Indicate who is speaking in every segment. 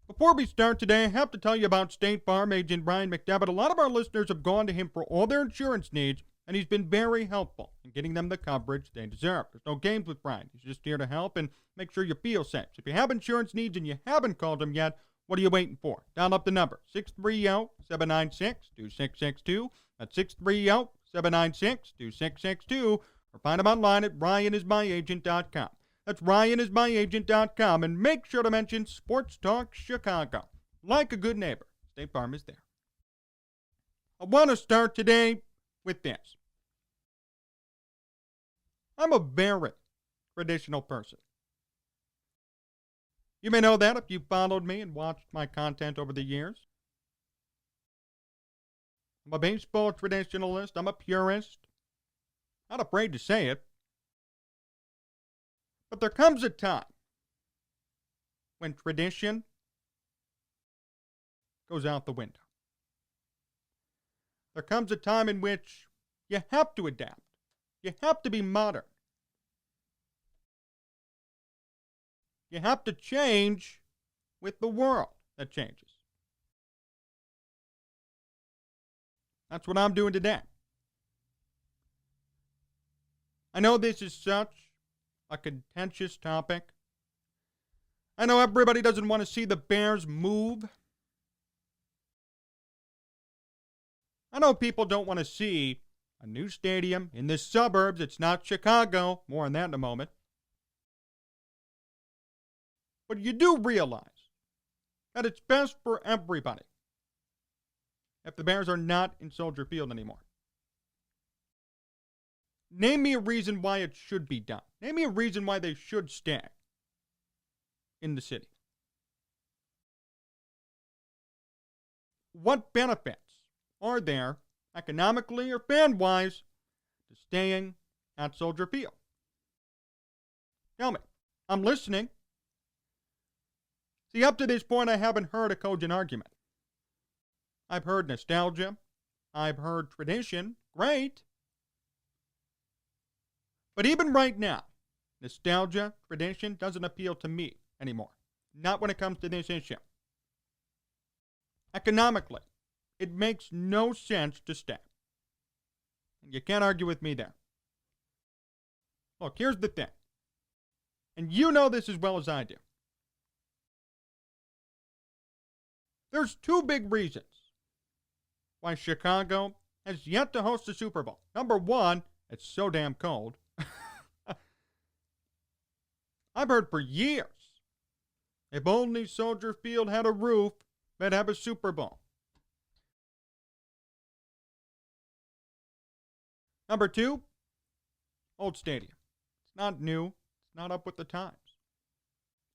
Speaker 1: Before we start today, I have to tell you about State Farm agent Brian McDevitt. A lot of our listeners have gone to him for all their insurance needs, and he's been very helpful in getting them the coverage they deserve. There's no games with Brian. He's just here to help and make sure you feel safe. So if you have insurance needs and you haven't called him yet, what are you waiting for? Dial up the number, 630-796-2662. That's 630-796-2662. Or find him online at ryanismyagent.com. That's ryanismyagent.com. And make sure to mention Sports Talk Chicago. Like a good neighbor, State Farm is there. I want to start today with this. I'm a very traditional person. You may know that if you followed me and watched my content over the years. I'm a baseball traditionalist. I'm a purist. Not afraid to say it. But there comes a time when tradition goes out the window. There comes a time in which you have to adapt. You have to be modern. You have to change with the world that changes. That's what I'm doing today. I know this is such a contentious topic. I know everybody doesn't want to see the Bears move. I know people don't want to see a new stadium in the suburbs. It's not Chicago. More on that in a moment. But you do realize that it's best for everybody if the Bears are not in Soldier Field anymore. Name me a reason why it should be done. Name me a reason why they should stay in the city. What benefits are there, economically or fan-wise, to staying at Soldier Field? Tell me. I'm listening. See, up to this point, I haven't heard a cogent argument. I've heard nostalgia. I've heard tradition. Great. But even right now, nostalgia, tradition doesn't appeal to me anymore. Not when it comes to this issue. Economically, it makes no sense to stay. And you can't argue with me there. Look, here's the thing. And you know this as well as I do. There's two big reasons why Chicago has yet to host the Super Bowl. Number one, it's so damn cold. I've heard for years, if only Soldier Field had a roof, they'd have a Super Bowl. Number two, old stadium. It's not new. It's not up with the times.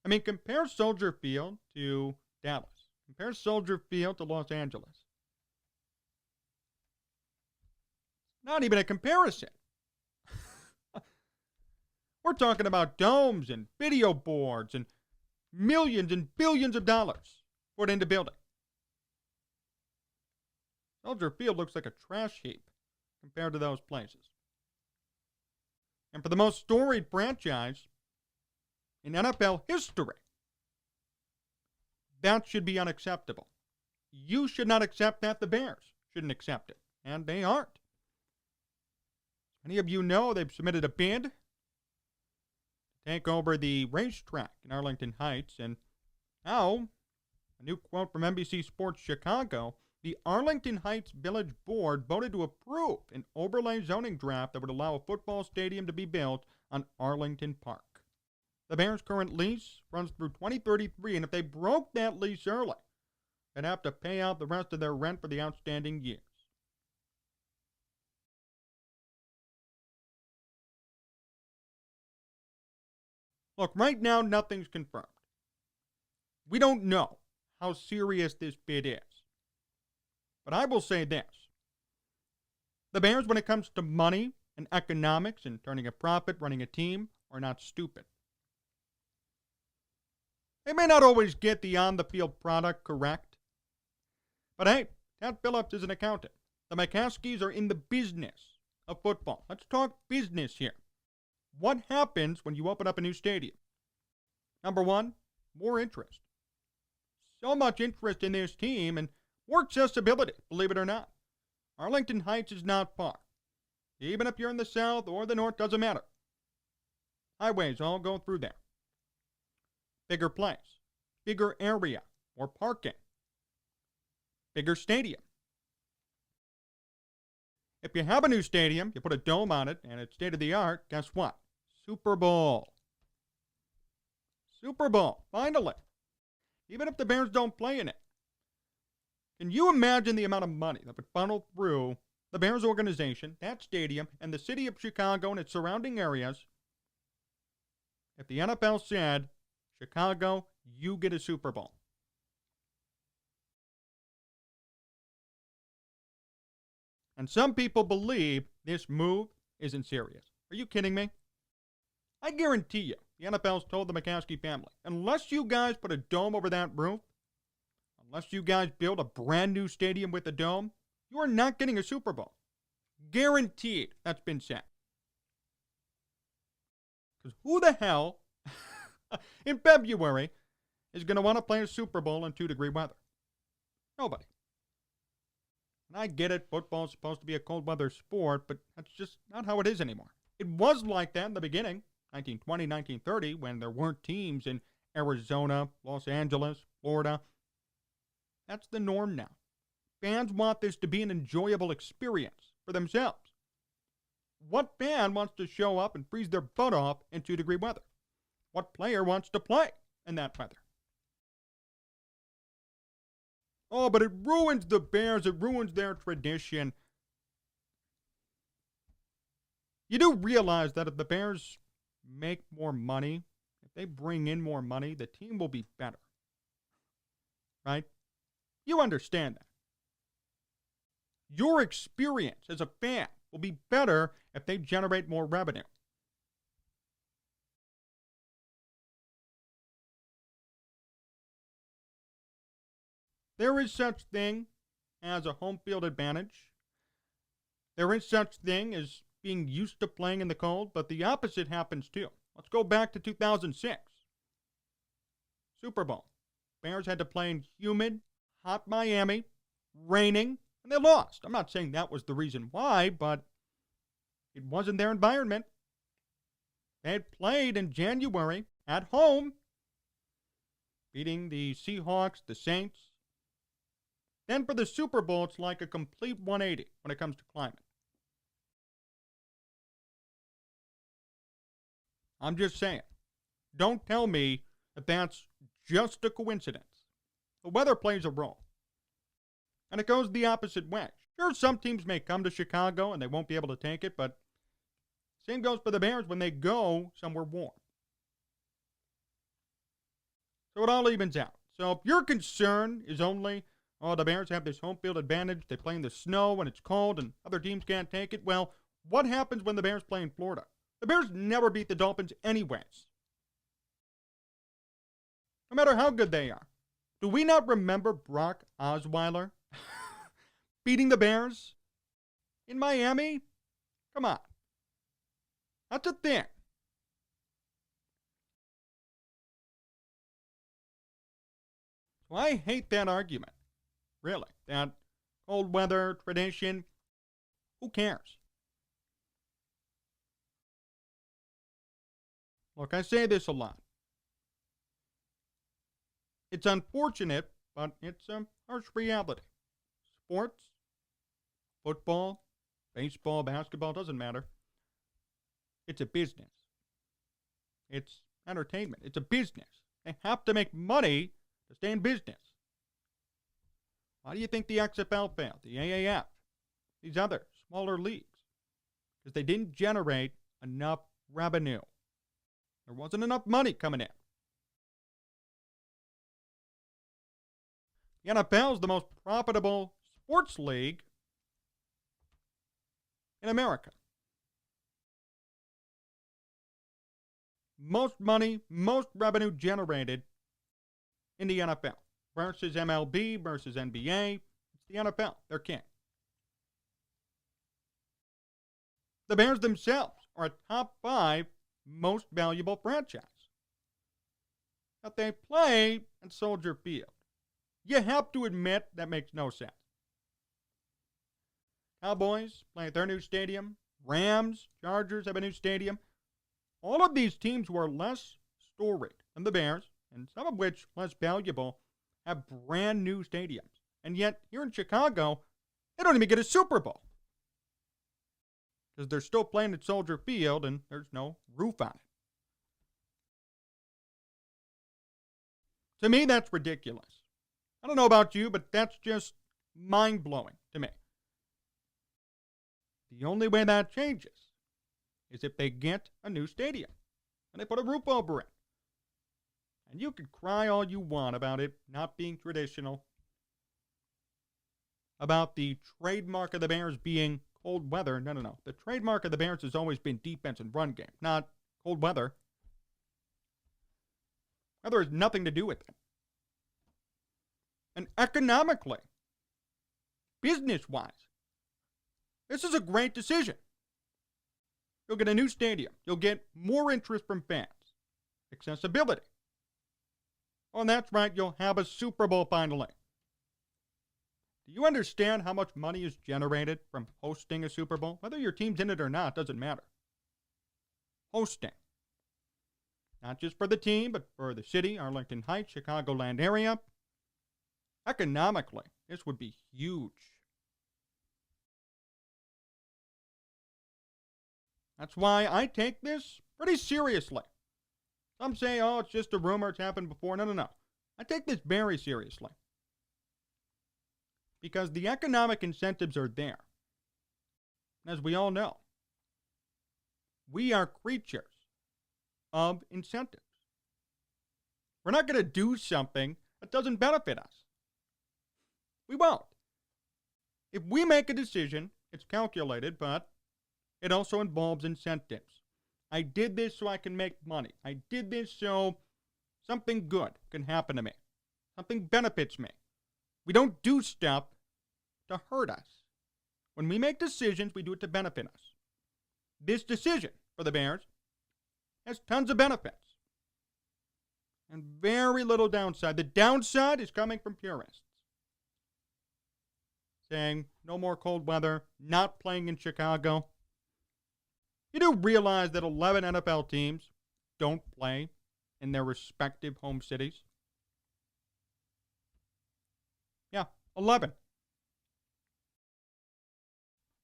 Speaker 1: I mean, compare Soldier Field to Dallas. Compare Soldier Field to Los Angeles. Not even a comparison. We're talking about domes and video boards and millions and billions of dollars put into building. Soldier Field looks like a trash heap compared to those places. And for the most storied franchise in NFL history, that should be unacceptable. You should not accept that. The Bears shouldn't accept it. And they aren't. Many of you know they've submitted a bid to take over the racetrack in Arlington Heights. And now, a new quote from NBC Sports Chicago, the Arlington Heights Village Board voted to approve an overlay zoning draft that would allow a football stadium to be built on Arlington Park. The Bears' current lease runs through 2033, and if they broke that lease early, they'd have to pay out the rest of their rent for the outstanding years. Look, right now, nothing's confirmed. We don't know how serious this bid is. But I will say this. The Bears, when it comes to money and economics and turning a profit, running a team, are not stupid. They may not always get the on-the-field product correct. But hey, Ted Phillips is an accountant. The McCaskies are in the business of football. Let's talk business here. What happens when you open up a new stadium? Number one, more interest. so much interest in this team and more accessibility, believe it or not. Arlington Heights is not far. Even if you're in the south or the north, doesn't matter. Highways all go through there. Bigger place, bigger area, more parking, bigger stadium. If you have a new stadium, you put a dome on it, and it's state-of-the-art, guess what? Super Bowl. Super Bowl, finally. Even if the Bears don't play in it. Can you imagine the amount of money that would funnel through the Bears organization, that stadium, and the city of Chicago and its surrounding areas if the NFL said, Chicago, you get a Super Bowl? And some people believe this move isn't serious. Are you kidding me? I guarantee you, the NFL's told the McCaskey family, unless you guys put a dome over that roof, unless you guys build a brand new stadium with a dome, you are not getting a Super Bowl. Guaranteed, that's been said. Because who the hell in February is going to want to play a Super Bowl in 2-degree weather? Nobody. And I get it, football's supposed to be a cold weather sport, but that's just not how it is anymore. It was like that in the beginning, 1920, 1930, when there weren't teams in Arizona, Los Angeles, Florida. That's the norm now. Fans want this to be an enjoyable experience for themselves. What fan wants to show up and freeze their butt off in 2-degree weather? What player wants to play in that weather? Oh, but it ruins the Bears. It ruins their tradition. You do realize that if the Bears make more money, if they bring in more money, the team will be better. Right? You understand that. Your experience as a fan will be better if they generate more revenue. There is such thing as a home field advantage. There is such thing as being used to playing in the cold, but the opposite happens too. Let's go back to 2006. Super Bowl. Bears had to play in humid, hot Miami, raining, and they lost. I'm not saying that was the reason why, but it wasn't their environment. They had played in January at home, beating the Seahawks, the Saints. Then for the Super Bowl, it's like a complete 180 when it comes to climate. I'm just saying. Don't tell me that that's just a coincidence. The weather plays a role. And it goes the opposite way. Sure, some teams may come to Chicago and they won't be able to take it, but same goes for the Bears when they go somewhere warm. So it all evens out. So if your concern is only, oh, the Bears have this home field advantage, they play in the snow and it's cold and other teams can't take it, well, what happens when the Bears play in Florida? The Bears never beat the Dolphins anyways. No matter how good they are. Do we not remember Brock Osweiler beating the Bears in Miami? Come on. That's a thing. So I hate that argument. Really. That cold weather tradition. Who cares? Look, I say this a lot. It's unfortunate, but it's a harsh reality. Sports, football, baseball, basketball, doesn't matter. It's a business. It's entertainment. It's a business. They have to make money to stay in business. Why do you think the XFL failed? The AAF? These other smaller leagues? Because they didn't generate enough revenue. There wasn't enough money coming in. The NFL is the most profitable sports league in America. Most money, most revenue generated in the NFL versus MLB versus NBA. It's the NFL. They're king. The Bears themselves are a top 5 most valuable franchise. But they play at Soldier Field. You have to admit that makes no sense. Cowboys playing at their new stadium. Rams, Chargers have a new stadium. All of these teams who are less storied than the Bears, and some of which less valuable, have brand new stadiums. And yet, here in Chicago, they don't even get a Super Bowl. Because they're still playing at Soldier Field and there's no roof on it. To me, that's ridiculous. I don't know about you, but that's just mind-blowing to me. The only way that changes is if they get a new stadium and they put a roof over it. And you can cry all you want about it not being traditional, about the trademark of the Bears being cold weather. No. The trademark of the Bears has always been defense and run game, not cold weather. Weather has nothing to do with it. And economically, business-wise, this is a great decision. You'll get a new stadium. You'll get more interest from fans. Accessibility. Oh, and that's right, you'll have a Super Bowl finally. Do you understand how much money is generated from hosting a Super Bowl? Whether your team's in it or not, doesn't matter. Hosting. Not just for the team, but for the city, Arlington Heights, Chicagoland area. Economically, this would be huge. That's why I take this pretty seriously. Some say, oh, it's just a rumor, it's happened before. No. I take this very seriously. Because the economic incentives are there. As we all know, we are creatures of incentives. We're not going to do something that doesn't benefit us. We won't. If we make a decision, it's calculated, but it also involves incentives. I did this so I can make money. I did this so something good can happen to me. Something benefits me. We don't do stuff to hurt us. When we make decisions, we do it to benefit us. This decision for the Bears has tons of benefits and very little downside. The downside is coming from purists saying no more cold weather, not playing in Chicago. You do realize that 11 NFL teams don't play in their respective home cities? Yeah, 11.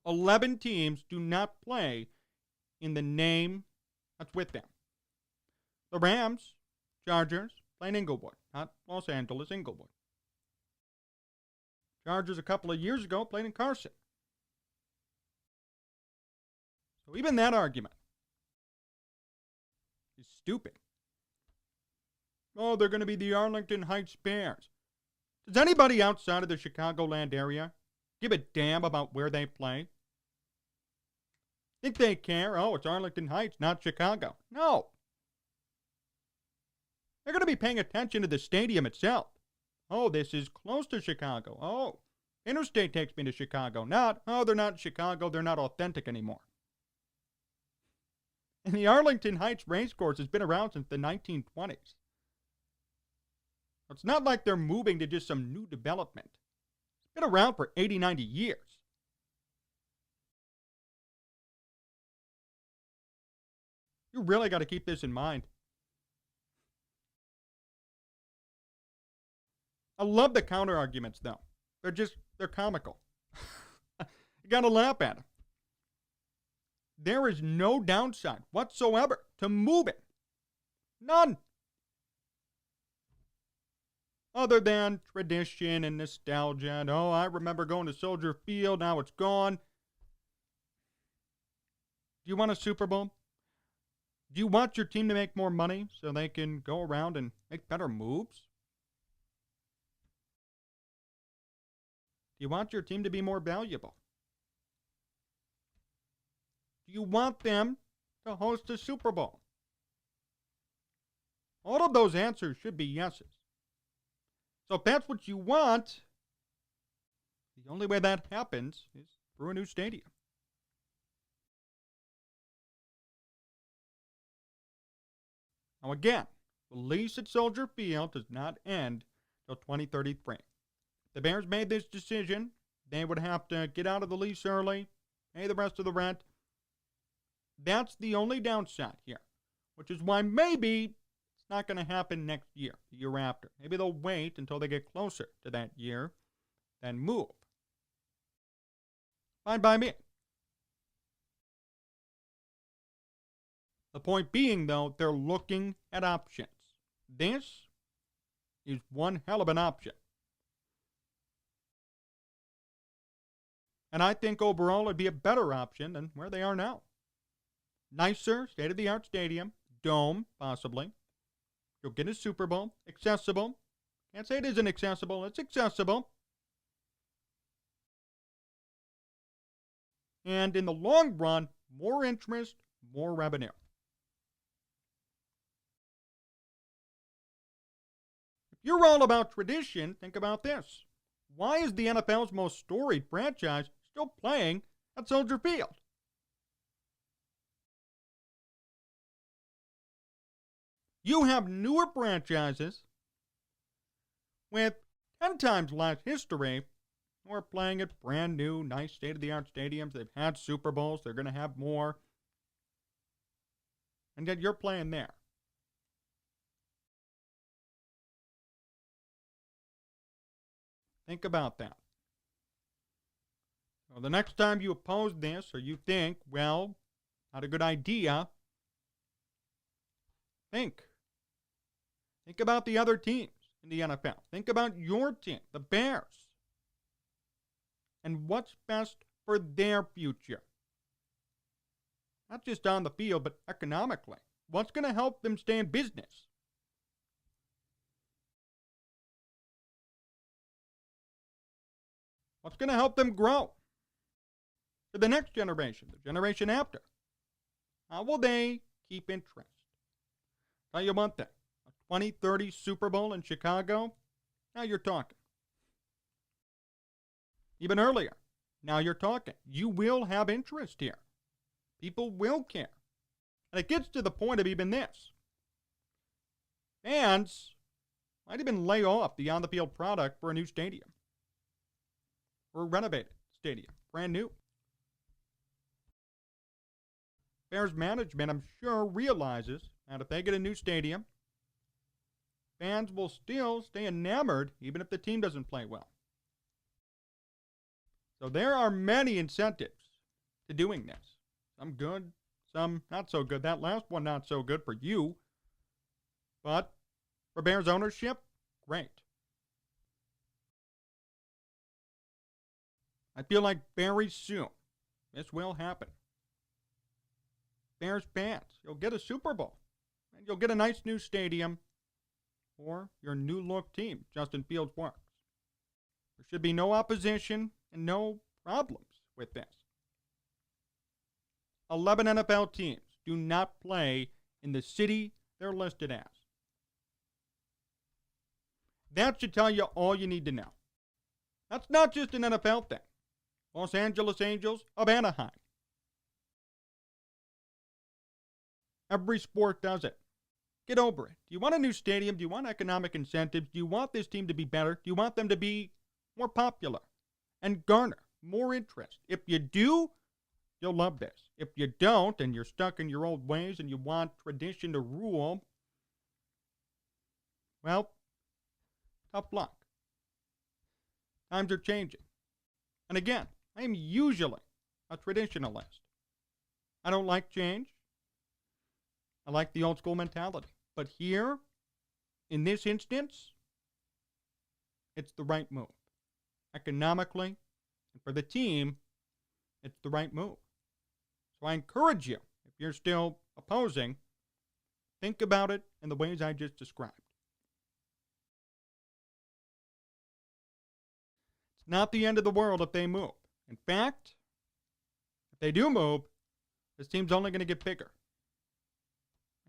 Speaker 1: 11 teams do not play in the name that's with them. The Rams, Chargers, play in Inglewood, not Los Angeles, Inglewood. Chargers a couple of years ago played in Carson. So even that argument is stupid. Oh, they're going to be the Arlington Heights Bears. Does anybody outside of the Chicagoland area give a damn about where they play? Think they care? Oh, it's Arlington Heights, not Chicago. No. They're going to be paying attention to the stadium itself. Oh, this is close to Chicago. Oh, interstate takes me to Chicago. Not, oh, they're not in Chicago. They're not authentic anymore. And the Arlington Heights racecourse has been around since the 1920s. It's not like they're moving to just some new development. It's been around for 80, 90 years. You really got to keep this in mind. I love the counter-arguments, though. They're comical. You got to laugh at them. There is no downside whatsoever to moving. None. Other than tradition and nostalgia. And, oh, I remember going to Soldier Field. Now it's gone. Do you want a Super Bowl? Do you want your team to make more money so they can go around and make better moves? Do you want your team to be more valuable? Do you want them to host a Super Bowl? All of those answers should be yeses. So if that's what you want, the only way that happens is through a new stadium. Now again, the lease at Soldier Field does not end till 2033. If the Bears made this decision, they would have to get out of the lease early, pay the rest of the rent. That's the only downside here, which is why maybe it's not going to happen next year, the year after. Maybe they'll wait until they get closer to that year, then move. Fine by me. The point being, though, they're looking at options. This is one hell of an option. And I think overall it'd be a better option than where they are now. Nicer, state-of-the-art stadium, dome, possibly. You'll get a Super Bowl, accessible. Can't say it isn't accessible, it's accessible. And in the long run, more interest, more revenue. If you're all about tradition, think about this. Why is the NFL's most storied franchise still playing at Soldier Field? You have newer franchises with 10 times less history who are playing at brand new, nice state-of-the-art stadiums. They've had Super Bowls. They're going to have more. And yet you're playing there. Think about that. So the next time you oppose this or you think, well, not a good idea, think. Think about the other teams in the NFL. Think about your team, the Bears, and what's best for their future. Not just on the field, but economically. What's going to help them stay in business? What's going to help them grow? For the next generation, the generation after. How will they keep interest? Tell you one thing. A 2030 Super Bowl in Chicago? Now you're talking. Even earlier. Now you're talking. You will have interest here. People will care. And it gets to the point of even this. Fans might even lay off the on-the-field product for a new stadium. Or a renovated stadium. Brand new. Bears management, I'm sure, realizes that if they get a new stadium, fans will still stay enamored even if the team doesn't play well. So there are many incentives to doing this. Some good, some not so good. That last one not so good for you. But for Bears ownership, great. I feel like very soon this will happen. Bears fans, you'll get a Super Bowl. And you'll get a nice new stadium for your new look team, Justin Fields works. There should be no opposition and no problems with this. 11 NFL teams do not play in the city they're listed as. That should tell you all you need to know. That's not just an NFL thing. Los Angeles Angels of Anaheim. Every sport does it. Get over it. Do you want a new stadium? Do you want economic incentives? Do you want this team to be better? Do you want them to be more popular and garner more interest? If you do, you'll love this. If you don't, and you're stuck in your old ways and you want tradition to rule, well, tough luck. Times are changing. And again, I am usually a traditionalist. I don't like change. I like the old school mentality. But here, in this instance, it's the right move. Economically, and for the team, it's the right move. So I encourage you, if you're still opposing, think about it in the ways I just described. It's not the end of the world if they move. In fact, if they do move, this team's only going to get bigger.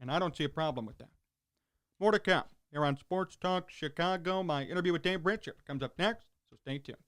Speaker 1: And I don't see a problem with that. More to come here on Sports Talk Chicago. My interview with Dave Richard comes up next, so stay tuned.